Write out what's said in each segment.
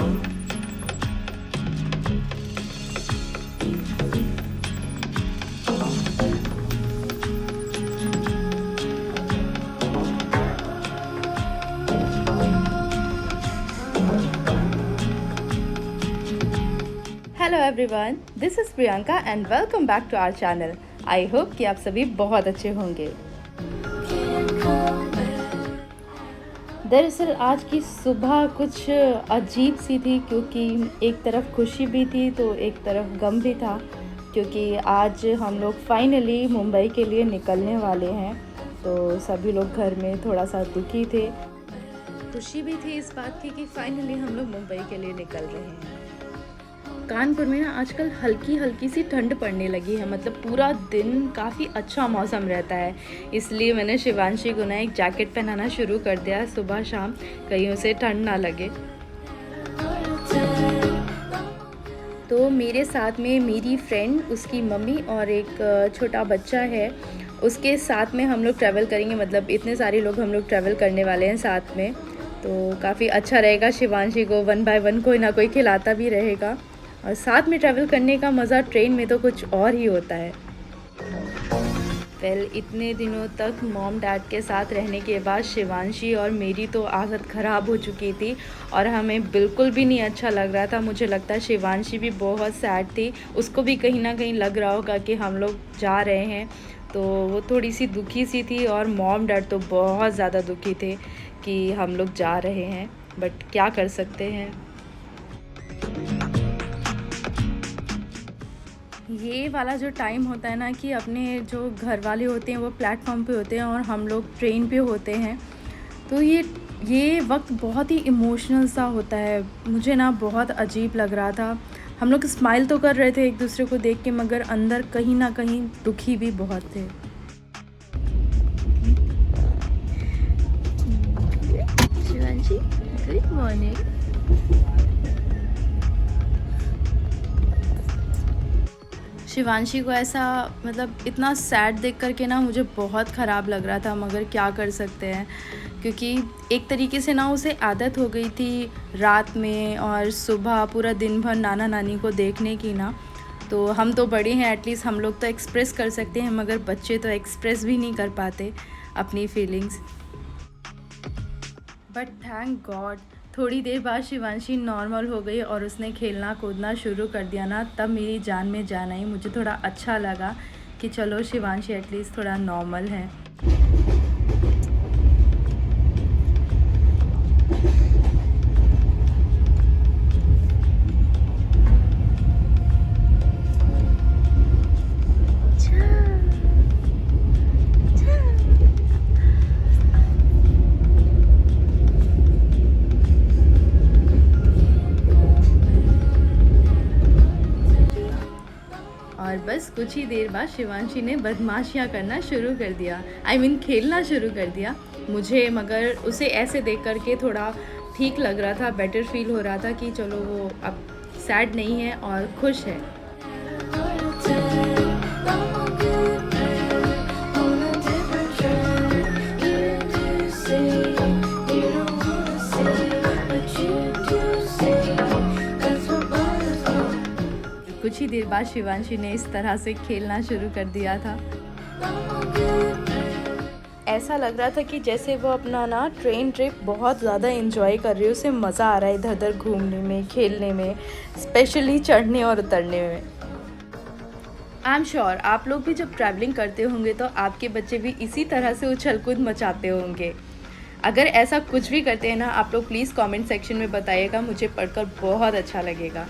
Hello everyone, this is Priyanka and welcome back to our channel. I hope कि आप सभी बहुत अच्छे होंगे। दरअसल आज की सुबह कुछ अजीब सी थी, क्योंकि एक तरफ खुशी भी थी तो एक तरफ गम भी था, क्योंकि आज हम लोग फाइनली मुंबई के लिए निकलने वाले हैं। तो सभी लोग घर में थोड़ा सा दुखी थे, खुशी भी थी इस बात की कि फाइनली हम लोग मुंबई के लिए निकल रहे हैं। कानपुर में ना आजकल हल्की हल्की सी ठंड पड़ने लगी है, मतलब पूरा दिन काफ़ी अच्छा मौसम रहता है। इसलिए मैंने शिवांशी को ना एक जैकेट पहनाना शुरू कर दिया सुबह शाम, कहीं उसे ठंड ना लगे। तो मेरे साथ में मेरी फ्रेंड, उसकी मम्मी और एक छोटा बच्चा है, उसके साथ में हम लोग ट्रैवल करेंगे। मतलब इतने सारे लोग हम लोग ट्रैवल करने वाले हैं साथ में, तो काफ़ी अच्छा रहेगा। शिवांशी को 1 बाय 1 कोई ना कोई खिलाता भी रहेगा, और साथ में ट्रैवल करने का मज़ा ट्रेन में तो कुछ और ही होता है। इतने दिनों तक मॉम डैड के साथ रहने के बाद शिवांशी और मेरी तो आदत ख़राब हो चुकी थी और हमें बिल्कुल भी नहीं अच्छा लग रहा था। मुझे लगता है शिवांशी भी बहुत सैड थी, उसको भी कहीं ना कहीं लग रहा होगा कि हम लोग जा रहे हैं, तो वो थोड़ी सी दुखी सी थी। और मॉम डैड तो बहुत ज़्यादा दुखी थे कि हम लोग जा रहे हैं, बट क्या कर सकते हैं। ये वाला जो टाइम होता है ना कि अपने जो घर वाले होते हैं वो प्लेटफॉर्म पे होते हैं और हम लोग ट्रेन पे होते हैं, तो ये वक्त बहुत ही इमोशनल सा होता है। मुझे ना बहुत अजीब लग रहा था। हम लोग स्माइल तो कर रहे थे एक दूसरे को देख के, मगर अंदर कहीं ना कहीं दुखी भी बहुत थे। Shivanshi, good morning. शिवांशी को ऐसा मतलब इतना सैड देख कर के ना मुझे बहुत ख़राब लग रहा था, मगर क्या कर सकते हैं, क्योंकि एक तरीके से ना उसे आदत हो गई थी रात में और सुबह पूरा दिन भर नाना नानी को देखने की ना। तो हम तो बड़े हैं, एटलीस्ट हम लोग तो एक्सप्रेस कर सकते हैं, मगर बच्चे तो एक्सप्रेस भी नहीं कर पाते अपनी फीलिंग्स। बट थैंक गॉड थोड़ी देर बाद शिवांशी नॉर्मल हो गई और उसने खेलना कूदना शुरू कर दिया ना, तब मेरी जान में जान आई। मुझे थोड़ा अच्छा लगा कि चलो शिवांशी एटलीस्ट थोड़ा नॉर्मल है। और बस कुछ ही देर बाद शिवांशी ने बदमाशियाँ करना शुरू कर दिया, खेलना शुरू कर दिया। मुझे मगर उसे ऐसे देख कर के थोड़ा ठीक लग रहा था, बेटर फील हो रहा था कि चलो वो अब सैड नहीं है और खुश है। कुछ ही देर बाद शिवांशी ने इस तरह से खेलना शुरू कर दिया था। ऐसा लग रहा था कि जैसे वो अपना ना ट्रेन ट्रिप बहुत ज़्यादा एंजॉय कर रही है, उसे मज़ा आ रहा है इधर उधर घूमने में, खेलने में, स्पेशली चढ़ने और उतरने में। आई एम श्योर आप लोग भी जब ट्रैवलिंग करते होंगे तो आपके बच्चे भी इसी तरह से उछल कूद मचाते होंगे। अगर ऐसा कुछ भी करते हैं ना आप लोग, प्लीज़ कमेंट सेक्शन में बताइएगा, मुझे पढ़कर बहुत अच्छा लगेगा।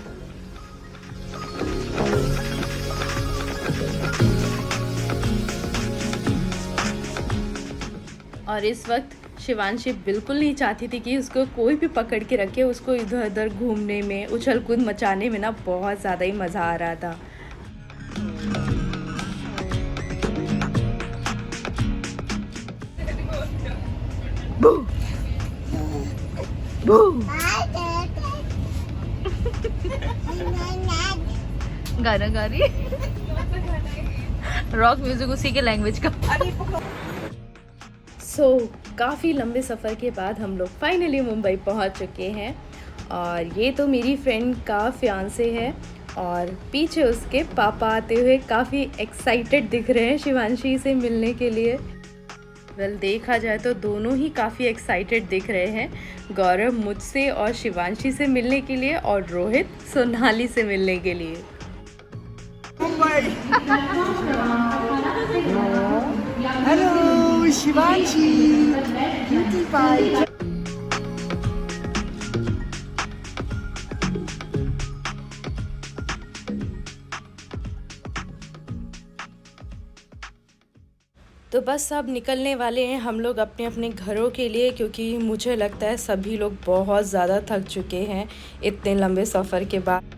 और इस वक्त शिवांशी बिल्कुल नहीं चाहती थी कि उसको कोई भी पकड़ के रखे। उसको इधर उधर घूमने में, उछल कूद मचाने में ना बहुत ज़्यादा ही मज़ा आ रहा था। गाना गा रही रॉक म्यूजिक उसी के लैंग्वेज का। काफ़ी लंबे सफ़र के बाद हम लोग फाइनली मुंबई पहुंच चुके हैं और ये तो मेरी फ्रेंड का फियांसे है और पीछे उसके पापा आते हुए काफ़ी एक्साइटेड दिख रहे हैं शिवांशी से मिलने के लिए। वेल देखा जाए तो दोनों ही काफ़ी एक्साइटेड दिख रहे हैं, गौरव मुझसे और शिवांशी से मिलने के लिए और रोहित सोनाली से मिलने के लिए। Hello Shivanshi, cutie pie. तो बस अब निकलने वाले हैं हम लोग अपने अपने घरों के लिए, क्योंकि मुझे लगता है सभी लोग बहुत ज़्यादा थक चुके हैं इतने लंबे सफ़र के बाद।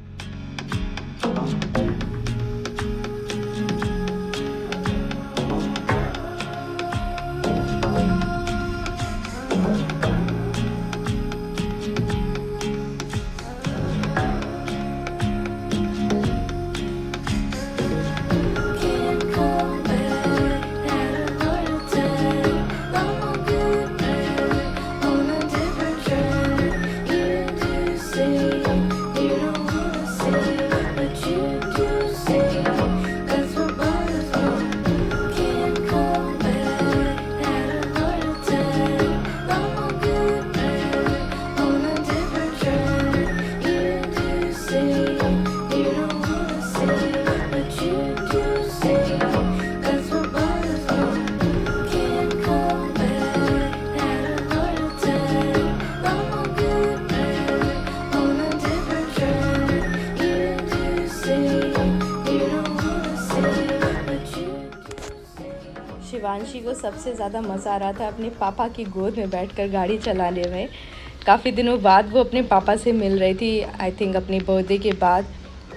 शिवांशी को सबसे ज़्यादा मज़ा आ रहा था अपने पापा की गोद में बैठकर गाड़ी चलाने में। काफ़ी दिनों बाद वो अपने पापा से मिल रही थी, आई थिंक अपने बर्थडे के बाद,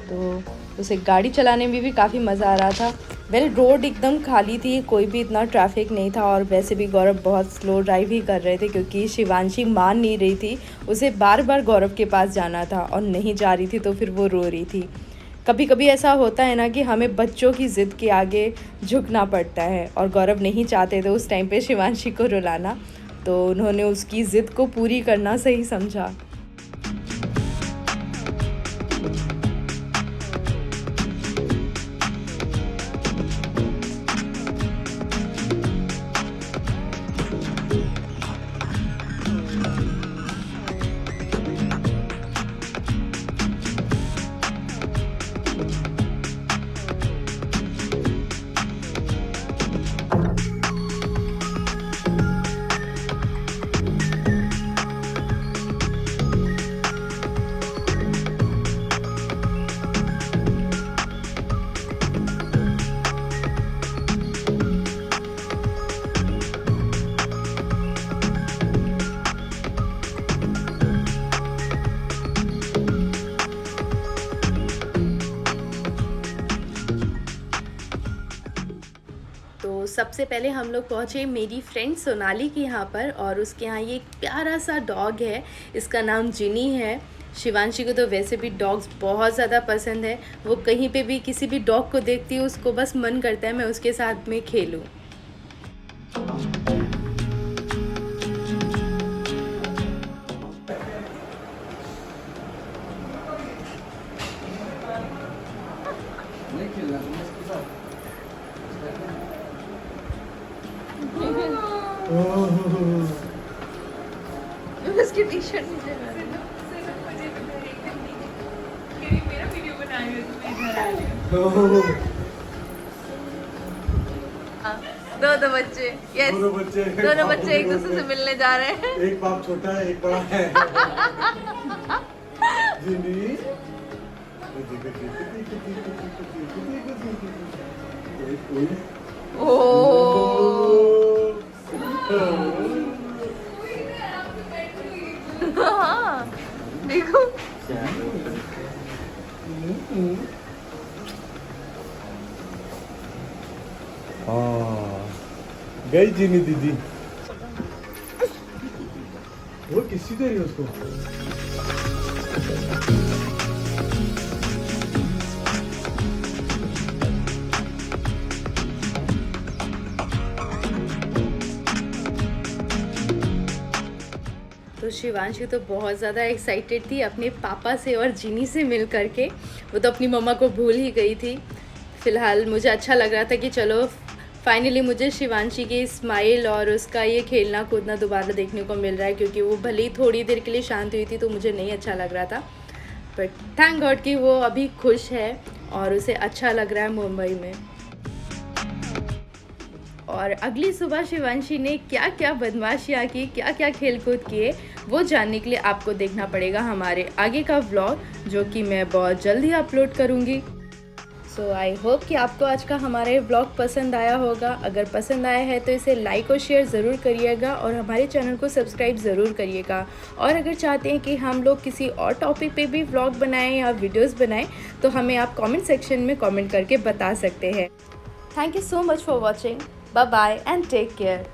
तो उसे गाड़ी चलाने में भी काफ़ी मज़ा आ रहा था। वेल रोड एकदम खाली थी, कोई भी इतना ट्रैफिक नहीं था और वैसे भी गौरव बहुत स्लो ड्राइव ही कर रहे थे क्योंकि शिवांशी मान नहीं रही थी, उसे बार बार गौरव के पास जाना था और नहीं जा रही थी तो फिर वो रो रही थी। कभी कभी ऐसा होता है ना कि हमें बच्चों की ज़िद के आगे झुकना पड़ता है और गौरव नहीं चाहते थे उस टाइम पे शिवांशी को रुलाना, तो उन्होंने उसकी ज़िद को पूरी करना सही समझा। तो सबसे पहले हम लोग पहुँचे मेरी फ्रेंड सोनाली के यहाँ पर और उसके यहाँ ये एक प्यारा सा डॉग है, इसका नाम जिनी है। शिवांशी को तो वैसे भी डॉग्स बहुत ज़्यादा पसंद है, वो कहीं पे भी किसी भी डॉग को देखती है उसको बस मन करता है मैं उसके साथ में खेलूँ। उसकी टी शर्ट नीचे मेरा वीडियो बनाएंगे दो बच्चे, यस दोनों बच्चे एक दूसरे से मिलने जा रहे हैं। एक बाप छोटा है एक बड़ा है। हाँ देखो गई जीनी दीदी, वो किसी दे रही है उसको। शिवांशी तो बहुत ज़्यादा एक्साइटेड थी अपने पापा से और जिनी से मिल करके। वो तो अपनी मम्मा को भूल ही गई थी। फ़िलहाल मुझे अच्छा लग रहा था कि चलो फाइनली मुझे शिवांशी की स्माइल और उसका ये खेलना कूदना दोबारा देखने को मिल रहा है, क्योंकि वो भले ही थोड़ी देर के लिए शांत हुई थी तो मुझे नहीं अच्छा लग रहा था। बट थैंक गॉड कि वो अभी खुश है और उसे अच्छा लग रहा है मुंबई में। और अगली सुबह शिवांशी ने क्या क्या बदमाशियाँ की, क्या क्या खेलकूद किए, वो जानने के लिए आपको देखना पड़ेगा हमारे आगे का व्लॉग, जो कि मैं बहुत जल्दी अपलोड करूँगी। सो आई होप कि आपको आज का हमारा व्लॉग पसंद आया होगा। अगर पसंद आया है तो इसे लाइक और शेयर ज़रूर करिएगा और हमारे चैनल को सब्सक्राइब ज़रूर करिएगा। और अगर चाहते हैं कि हम लोग किसी और टॉपिक पे भी व्लॉग बनाएं या वीडियोस बनाएं तो हमें आप कमेंट सेक्शन में कमेंट करके बता सकते हैं। Thank you so much for watching. Bye bye and take care.